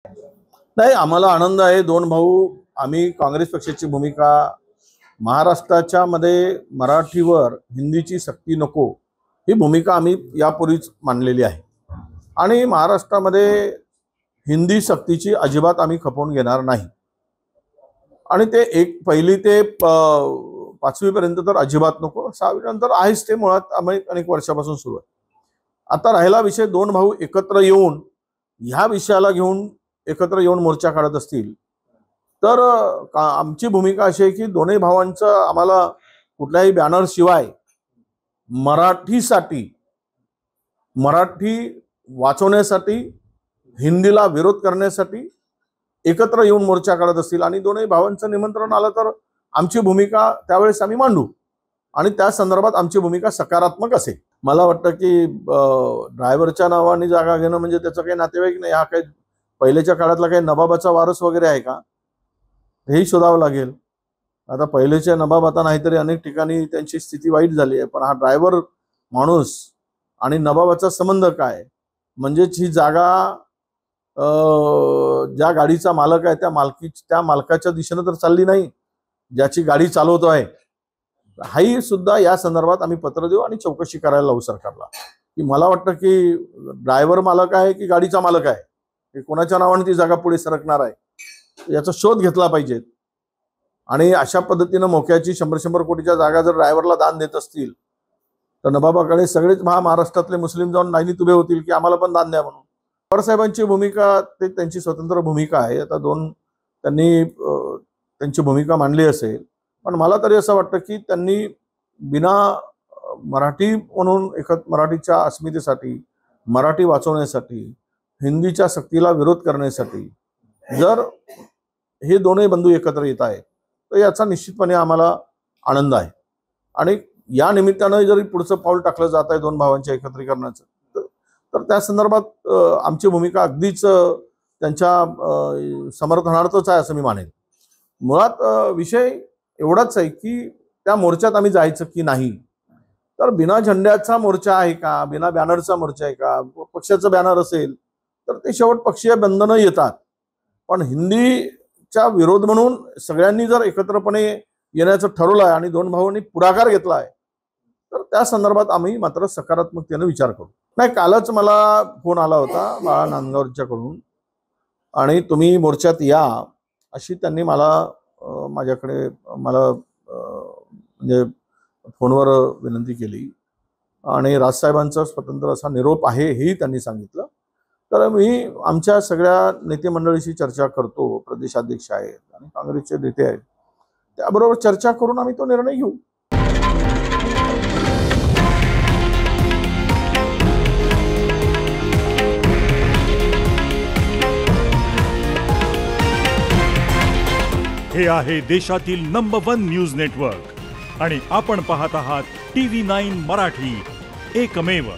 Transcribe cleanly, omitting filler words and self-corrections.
नाही, आम्हाला आनंद आहे। दोन भाऊ आम्ही काँग्रेस पक्षाची भूमिका महाराष्ट्राच्या मध्ये मराठीवर हिंदीची सक्ती नको ही भूमिका आम्ही यापूर्वीच मांडलेली आहे आणि महाराष्ट्रामध्ये हिंदी सक्तीची अजिबात आम्ही खपवून घेणार नाही आणि ते एक पहिली ते 5वी पर्यंत तर अजिबात नको, 6वी नंतर आहेच ते मुळात आम्ही अनेक वर्षापासून सुरू आहे। आता राहिला विषय दोन भाऊ एकत्र येऊन ह्या विषयाला घेऊन एकत्र येऊन मोर्चा काढत असतील तर आमची भूमिका अशी आहे की दोन्ही भावांचं आम्हाला कुठल्याही बॅनर शिवाय मराठी वाचवण्यासाठी हिंदीला विरोध करण्यासाठी एकत्र येऊन मोर्चा काढत असतील आणि दोन्ही भावांचं निमंत्रण आलं तर आमची भूमिका त्यावेळेस आम्ही मांडू आणि त्या संदर्भात आमची भूमिका सकारात्मक असेल। मला वाटतं की ड्रायव्हरच्या नावाने जागा घेणं म्हणजे त्याचं काही नातेवाईक नाही, हा काही पहिलेच्या काळातला काही नवाबाचा वारस वगैरे आहे का हेही शोधावं लागेल। आता पहिलेच्या नवाब आता नाहीतरी अनेक ठिकाणी त्यांची स्थिती वाईट झाली आहे, पण हा ड्रायव्हर माणूस आणि नवाबाचा संबंध काय, म्हणजेच ही जागा ज्या गाडीचा मालक आहे त्या मालकाच्या दिशेने तर चालली नाही, ज्याची गाडी चालवतो आहे हाही सुद्धा या संदर्भात आम्ही पत्र देऊ आणि चौकशी करायला लावू सरकारला की मला वाटतं की ड्रायव्हर मालक आहे की गाडीचा मालक आहे, हे कोणाच्या नावाने ती जागा पुढे सरकणार आहे याचा शोध घेतला पाहिजे। आणि अशा पद्धतीनं मोक्याची 100 कोटीच्या जागा जर ड्रायव्हरला दान देत असतील तर नवाबाकडे सगळेच महाराष्ट्रातले मुस्लिम जाऊन लाईनीत उभे होतील की आम्हाला पण दान द्या म्हणून। पवारसाहेबांची भूमिका ते त्यांची स्वतंत्र भूमिका आहे, आता त्यांनी त्यांची भूमिका मांडली असेल, पण मला तरी असं वाटतं की त्यांनी बिना मराठी म्हणून मराठीच्या अस्मितेसाठी मराठी वाचवण्यासाठी हिंदीच्या सक्तीला विरोध करण्यासाठी जर हे दोन्ही बंधू एकत्र येत आहेत तर याचा निश्चितपणे आम्हाला आनंद आहे आणि या निमित्तानं जरी पुढचं पाऊल टाकलं जात आहे दोन भावांच्या एकत्रीकरणाचं तर त्या संदर्भात आमची भूमिका अगदीच त्यांच्या समर्थनार्थच आहे असं मी मानेन। मुळात विषय एवढाच आहे की त्या मोर्चात आम्ही जायचं की नाही, तर बिना झेंड्याचा मोर्चा आहे का, बिना बॅनरचा मोर्चा आहे का, पक्षाचं बॅनर असेल तर ते शेवट पक्षीय बंधनं येतात, पण हिंदीचा विरोध म्हणून सगळ्यांनी जर एकत्रपणे येण्याचं ठरवलं आहे आणि दोन भावांनी पुढाकार घेतला आहे तर त्या संदर्भात आम्ही मात्र सकारात्मकतेने विचार करू। नाही, कालच मला फोन आला होता बाळा नांदगावच्याकडून आणि तुम्ही मोर्चात या अशी त्यांनी माझ्याकडे म्हणजे फोनवर विनंती केली आणि राजसाहेबांचा स्वतंत्र असा निरोप आहे हेही त्यांनी सांगितलं। तर मी आमच्या सगळ्या नेते मंडळीशी चर्चा करतो, प्रदेशाध्यक्ष आहेत आणि काँग्रेसचे नेते आहेत, त्याबरोबर चर्चा करून आम्ही तो निर्णय घेऊ। हे आहे देशातील नंबर 1 न्यूज नेटवर्क आणि आपण पाहत आहात TV9 मराठी, एकमेव।